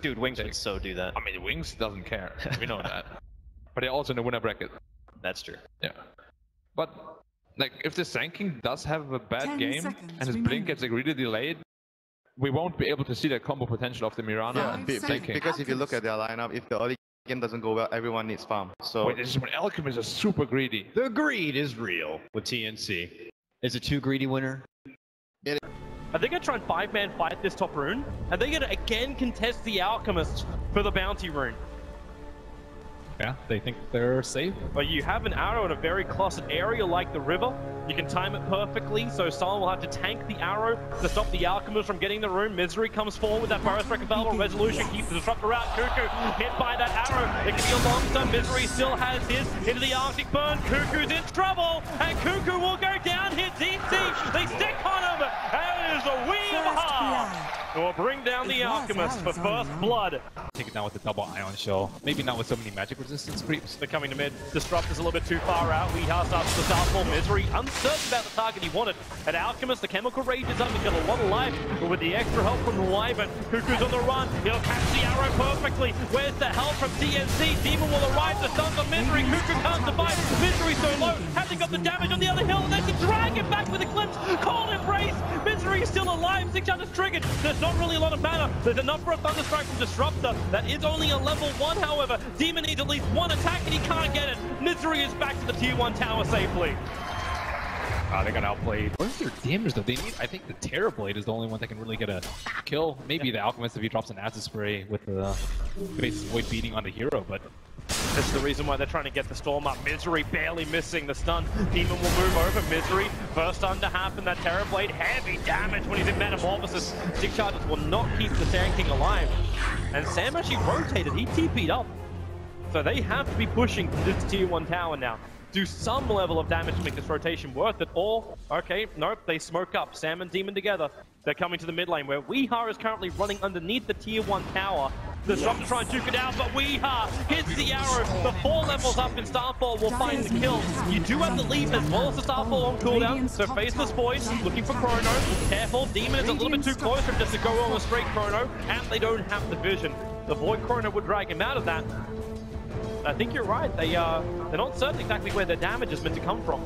Dude, Wings would so do that. I mean, Wings doesn't care. We know that. But they're also in the winner bracket. That's true. Yeah. But, like, if the Sanking does have a bad game and his blink gets like really delayed, we won't be able to see the combo potential of the Mirana and Sanking. Because if you look at their lineup, if the early game doesn't go well, everyone needs farm. So wait, this is when Alchemists are super greedy. The greed is real with TNC. Is it too greedy winner? Are they going to try and 5-man fight this top rune? Are they going to again contest the Alchemist for the bounty rune? Yeah, they think they're safe. But you have an arrow in a very clustered area like the river. You can time it perfectly, so someone will have to tank the arrow to stop the Alchemist from getting the rune. Misery comes forward with that Burst Wreck available. Resolution keeps the Disruptor out. KuKU hit by that arrow. It can be a long time. Misery still has his into the Arctic Burn. KuKU's in trouble, and KuKU will go down here. DC, they stick on him. That is a Weave. Will bring down the Alchemist for first blood. Take it down with the double ion shell. Maybe not with so many magic resistance creeps. They're coming to mid. Disrupt is a little bit too far out. Weeha starts to start for Misery. Uncertain about the target he wanted. At Alchemist, the chemical rage is up. He's got a lot of life. But with the extra help from the Wyvern, KuKU's on the run. He'll catch the arrow perfectly. Where's the help from TNC? Demon will arrive. The stuns on Misery. KuKU can't survive. Misery so low. Hasn't got the damage on the other hill. And they can drag him back with Eclipse. Cold Embrace. Misery is still alive. 600's triggered. There's not really a lot of mana. There's enough for a Thunderstrike from Disruptor. That is only a level 1, however. Demon needs at least one attack and he can't get it. Misery is back to the tier 1 tower safely. They got outplayed. Where's their damage though? They need, I think the Terrorblade is the only one that can really get a kill. Maybe the Alchemist if he drops an Acid Spray with the base void beating on the hero, but this is the reason why they're trying to get the Storm up. Misery barely missing the stun. Demon will move over. Misery, first stun to happen. That Terrorblade, heavy damage when he's in Metamorphosis. 6 charges will not keep the Sand King alive. And Sam actually rotated. He TP'd up. So they have to be pushing this tier 1 tower now. Do some level of damage to make this rotation worth it, or, okay, nope, they smoke up. Sam and Demon together. They're coming to the mid lane, where Weeha is currently running underneath the tier 1 tower. The Disruptor to try and duke it out, but Weeha hits the arrow. The 4 levels up in Starfall will find the kill. You do have the leap as well as the Starfall on cooldown, so Faceless Void looking for Chrono. Careful, Demon is a little bit too close for him just to go on a straight Chrono, and they don't have the vision. The Void Chrono would drag him out of that. I think you're right, they're not certain exactly where their damage is meant to come from.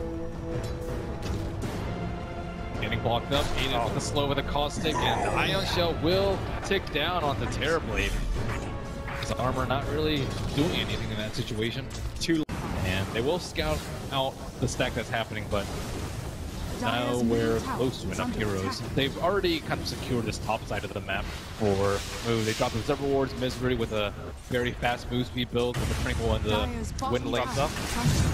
getting blocked up. Aiden with the slow with a caustic, and the Ion Shell will tick down on the Terrorblade. His armor not really doing anything in that situation. And they will scout out the stack that's happening, but nowhere close to enough heroes. They've already kind of secured this top side of the map for Moo. They dropped the Observer Wards, Misery with a very fast move speed build with the Tranquil and the Wind Links up.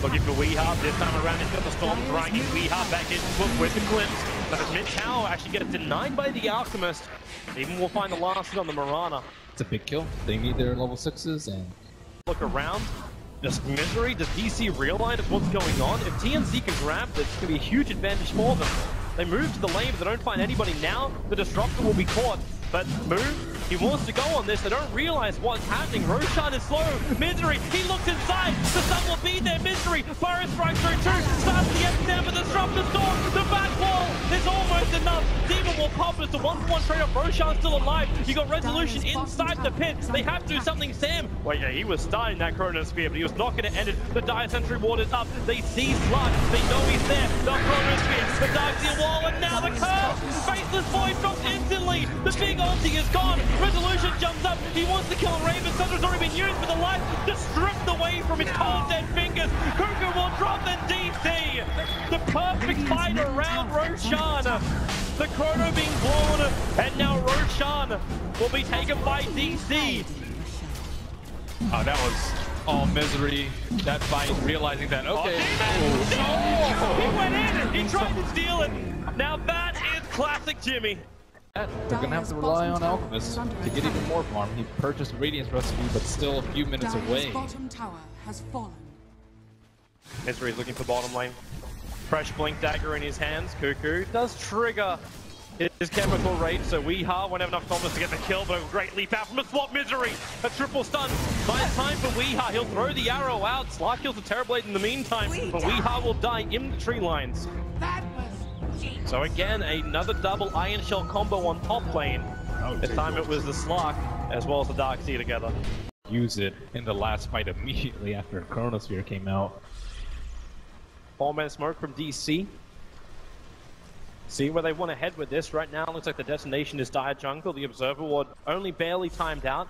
Looking for Weeha this time around. He's got the Storm dragging Weeha back into with the Glimpse. But his mid tower actually gets denied by the Alchemist. Even will find the last hit on the Mirana. It's a big kill. They need their level 6s and look around. Just Misery, does DC realize what's going on? If TNC can grab this, it's going to be a huge advantage for them. They move to the lane, but they don't find anybody now. The Disruptor will be caught, but Moo, he wants to go on this. They don't realize what's happening. Roshan is slow. Misery, he looks inside. The sun will be there. Misery, fire strike through two. Starts the epicenter, but the Disruptor's door. The back wall is almost enough. Demon will pop as the 1-for-1 trade up. Roshan's still alive. You got Resolution inside the pit. They have to do something. Sam, well, yeah, he was starting that Chronosphere, but he was not going to end it. The Dire Sentry Ward is up. They see Slug. They know he's there. The Chronosphere, the Dark Steel Wall, and now the curve. Faceless Void drops instantly. The big ulti is gone. Resolution jumps up. He wants to kill Raven. Sunder's already been used, but the life just stripped away from his cold dead fingers. KuKU will drop the DC. The perfect fight around Roshan. The Chrono being blown, and now Roshan will be taken by DC. Oh, that was all Misery. That fight, realizing that, okay. He went in. He tried to steal it. Now that is classic Jimmy. They're going to have to rely on Alchemist to get even more farm. He purchased Radiance Recipe, but still a few minutes away. Bottom tower has fallen. Misery is looking for bottom lane. Fresh Blink Dagger in his hands. KuKU does trigger his chemical rage, so Weeha won't have enough confidence to get the kill, but a great leap out from a swap. Misery, a triple stun. Finds time for Weeha. He'll throw the arrow out. Slark kills the Terrorblade in the meantime, but Weeha will die in the tree lines. So again, another double Iron Shell combo on top lane. This time it was the Slark. as well as the Darkseid together. Use it in the last fight immediately after Chronosphere came out. 4-man smoke from DC. See where they want to head with this. Right now, looks like the destination is Dire Jungle. The Observer Ward only barely timed out.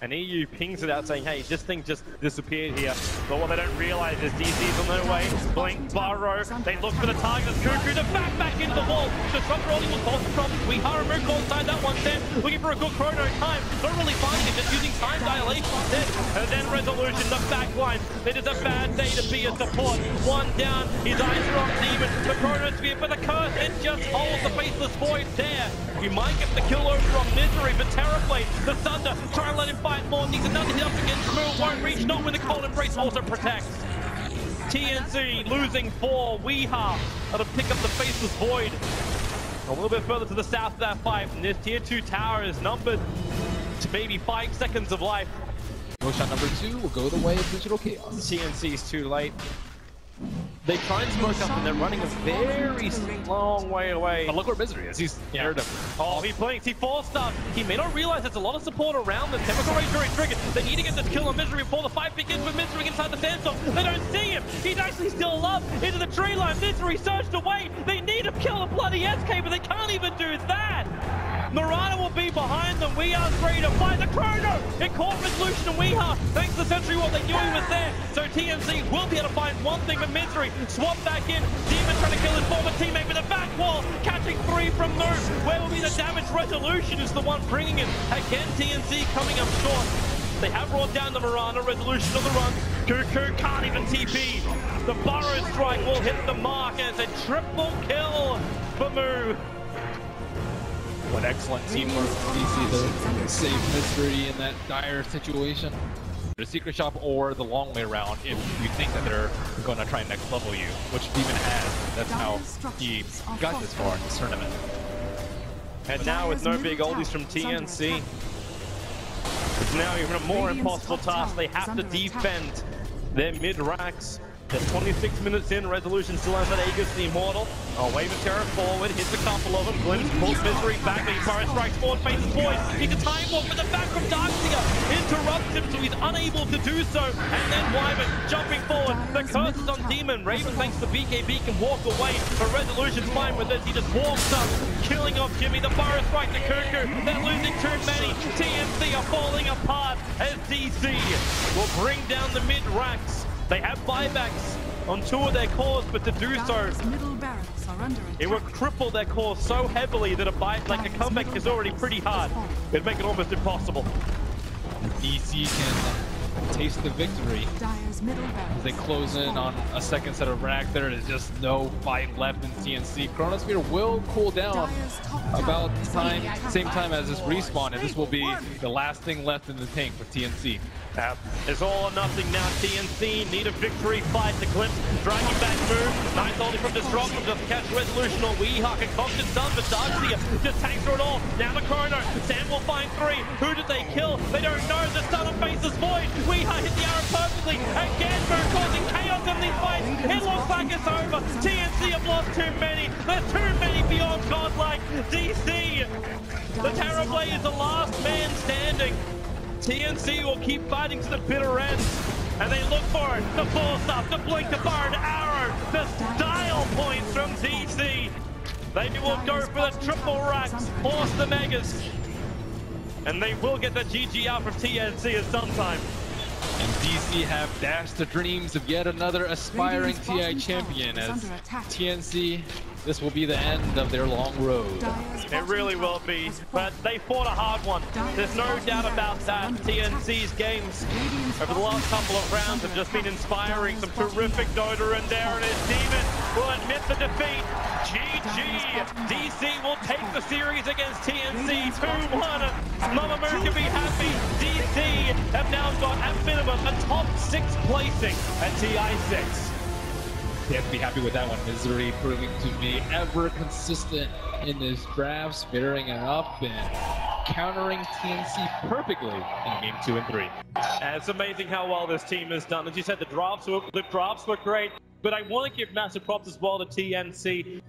And Eyyou pings it out saying, hey, this thing just disappeared here. But what they don't realize is DC's on their way. Blink, Burrow, they look for the target. KuKU to back into the wall. Disrupt rolling will cause the problem. Weeha and Mook inside that one then. Looking for a good chrono time. Don't really find it, just using time dilation instead. And then Resolution, the backline. It is a bad day to be a support. One down, his eyes are on Demon. The chronosphere, but the curse, it just holds the faceless void there. You might get the kill over on Misery, but Terrorblade, the Thunder, try and let him fight more. Needs another hit up against Moo, won't reach, not when the Cold Embrace also protects. TNC losing 4, Weeha that'll pick up the faceless void. A little bit further to the south of that fight, and this tier 2 tower is numbered to maybe 5 seconds of life. No shot number 2 will go the way of Digital Chaos. TNC's too late. They try and smoke up and they're running a very long way away. But look where Misery is. He's aired him. Oh, he blinks, he falls stuff. He may not realize there's a lot of support around them. Chemical Rage already triggered. They need to get this kill on Misery before the fight begins with Misery inside the sandstorm. They don't see him. He's actually still alive into the tree line. Misery surged away. They need to kill a bloody SK, but they can't even do that. Mirana will be behind them. Weeha's ready to fight the chrono. It caught Resolution and Weeha. Thanks to the Sentry Wall, they knew he was there. So TNC will be able to find one thing, but Misery swap back in. Demon trying to kill his former teammate with a back wall. Catching 3 from Moo. Where will be the damage? Resolution is the one bringing it. Again, TNC coming up short. They have brought down the Mirana. Resolution on the run. KuKU can't even TP. The Burrow strike will hit the mark, and it's a triple kill for Moo. What excellent teamwork from DC to save Misery in that dire situation. The secret shop or the long way around if you think that they're going to try and next level you, which Demon has. That's how he got this far in this tournament. And now with no big oldies from TNC, it's now even a more impossible task. They have to defend their mid-racks. There's 26 minutes in, Resolution still has that Aegis the Immortal. Oh, wave of terror forward, hits a couple of them, glimpse, pulls Misery back, the Burrow strikes forward, faces void. Needs a time walk with the back from Darkseid, interrupts him so he's unable to do so. And then Wyvern jumping forward, the curse is on Demon. Raven, thanks to BKB, can walk away, but Resolution's fine with this. He just walks up, killing off Jimmy. The Burrow strike to KuKU, they're losing too many. TNC are falling apart as DC will bring down the mid-racks. They have buybacks on 2 of their cores, but to do so, it would cripple their core so heavily that a comeback is already pretty hard. It'd make it almost impossible. DC can taste the victory as they close in on a second set of rack. There is just no fight left in TNC. Chronosphere will cool down about same time as this respawn, and this will be the last thing left in the tank for TNC. It's all or nothing now. TNC need a victory fight to glimpse. Dragging back Moo. Nice holding from Disrupt. Just catch Resolution or Weeha. Concoction's done, but Darkseid just tanks through it all. Now the chrono. Sam will find 3. Who did they kill? They don't know. The stun on faceless void. Weeha hit the arrow perfectly. Again, Moo causing chaos in these fights. It looks like it's over. TNC have lost too many. There's too many beyond godlike. DC. The Terrorblade is the last man standing. TNC will keep fighting to the bitter end, and they look for it. The full stop, the blink, the burn, arrow, the style points from DC. They will go for the triple racks, force the megas, and they will get the GG out from TNC at some time. And DC have dashed the dreams of yet another aspiring TI champion as TNC. This will be the end of their long road. It really will be, but they fought a hard one. There's no doubt about that. TNC's games over the last couple of rounds have just been inspiring. Some terrific Dota, and there it is. Demon will admit the defeat. GG! DC will take the series against TNC 2-1. Mama Moo can be happy. DC have now got, at minimum, a top 6 placing at TI6. They have to be happy with that one. Misery proving to be ever consistent in his drafts, spearing it up and countering TNC perfectly in game 2 and 3. It's amazing how well this team has done. As you said, the drafts were great, but I want to give massive props as well to TNC.